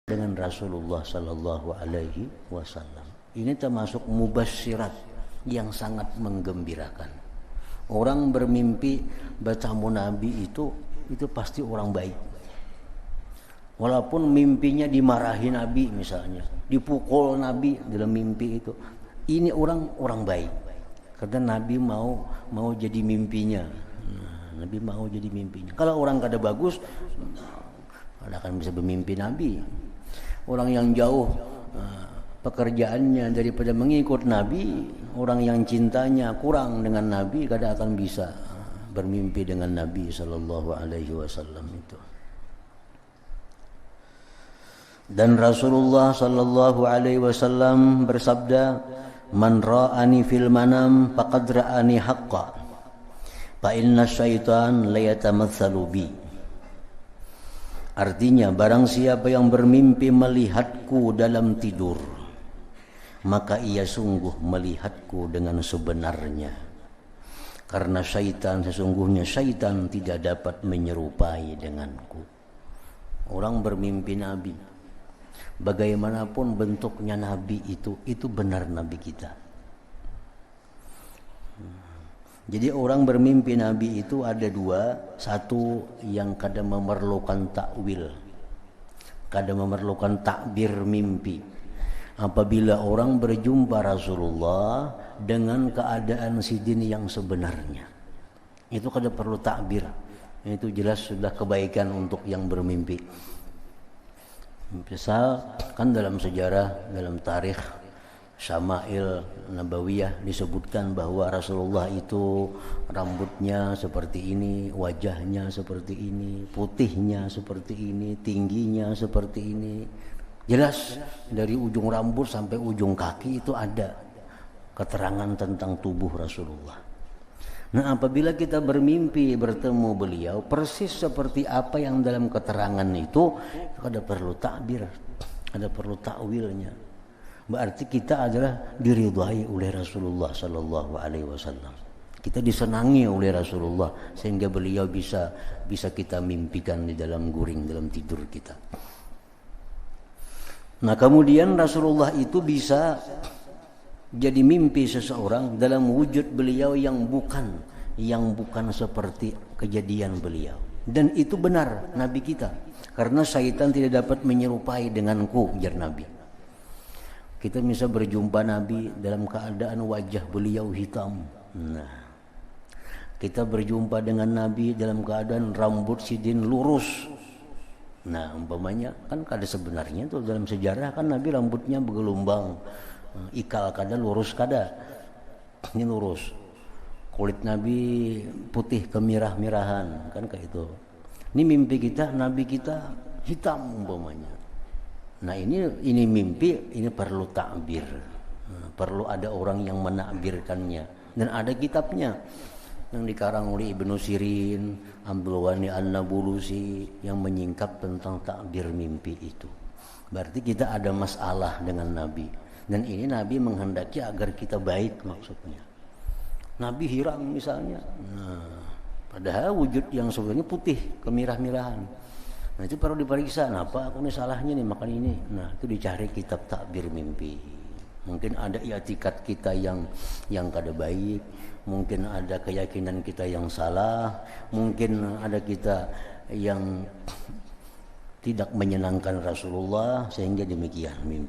dengan Rasulullah Sallallahu Alaihi Wasallam. Ini termasuk mubasyirat yang sangat menggembirakan. Orang bermimpi bertemu Nabi itu pasti orang baik. Walaupun mimpinya dimarahi Nabi misalnya, dipukul Nabi dalam mimpi itu, ini orang baik. Karena Nabi mau jadi mimpinya. Nabi mau jadi mimpinya. Kalau orang kada bagus, ada akan bisa bermimpi Nabi. Orang yang jauh pekerjaannya daripada mengikut Nabi, orang yang cintanya kurang dengan Nabi, kada akan bisa bermimpi dengan Nabi Sallallahu Alaihi Wasallam itu. Dan Rasulullah Sallallahu Alaihi Wasallam bersabda, "Man ra'ani fil manam faqad ra'ani haqqa, fa inna syaitan la yatamatsalu bi." Artinya, barang siapa yang bermimpi melihatku dalam tidur, maka ia sungguh melihatku dengan sebenarnya. Karena sesungguhnya syaitan tidak dapat menyerupai denganku. Orang bermimpi Nabi, bagaimanapun bentuknya Nabi itu benar Nabi kita. Jadi orang bermimpi Nabi itu ada dua. Satu yang kadang memerlukan takwil, kadang memerlukan takbir mimpi. Apabila orang berjumpa Rasulullah dengan keadaan sidin yang sebenarnya, itu kadang perlu takbir. Itu jelas sudah kebaikan untuk yang bermimpi. Misal kan dalam sejarah, dalam tarikh Syama'il Nabawiyah disebutkan bahwa Rasulullah itu rambutnya seperti ini, wajahnya seperti ini, putihnya seperti ini, tingginya seperti ini. Jelas dari ujung rambut sampai ujung kaki itu ada keterangan tentang tubuh Rasulullah. Nah, apabila kita bermimpi bertemu beliau persis seperti apa yang dalam keterangan itu, ada perlu takbir, ada perlu takwilnya. Berarti kita adalah diridhai oleh Rasulullah Sallallahu Alaihi Wasallam. Kita disenangi oleh Rasulullah sehingga beliau bisa kita mimpikan di dalam guring, dalam tidur kita. Nah, kemudian Rasulullah itu bisa jadi mimpi seseorang dalam wujud beliau yang bukan seperti kejadian beliau. Dan itu benar Nabi kita. Karena syaitan tidak dapat menyerupai denganku, ujar Nabi. Kita bisa berjumpa Nabi dalam keadaan wajah beliau hitam. Nah, kita berjumpa dengan Nabi dalam keadaan rambut sidin lurus. Nah, umpamanya kan kada sebenarnya tuh dalam sejarah kan Nabi rambutnya bergelombang, ikal kada, lurus kada. Ini lurus. Kulit Nabi putih kemirah-mirahan, kan kayak itu. Ini mimpi kita, Nabi kita hitam umpamanya. Nah, ini mimpi, ini perlu takbir. Perlu ada orang yang menakbirkannya. Dan ada kitabnya yang dikarang oleh Ibnu Sirin, Abdul Ghani An-Nabulusi yang menyingkap tentang takbir mimpi itu. Berarti kita ada masalah dengan Nabi. Dan ini Nabi menghendaki agar kita baik maksudnya. Nabi hirang misalnya. Nah, padahal wujud yang sebenarnya putih, kemirah-mirahan. Nah, itu perlu diperiksa. Apa aku ini salahnya nih makan ini? Nah, itu dicari kitab takbir mimpi. Mungkin ada i'tikad kita yang kada baik, mungkin ada keyakinan kita yang salah, mungkin ada kita yang tidak menyenangkan Rasulullah sehingga demikian mimpi.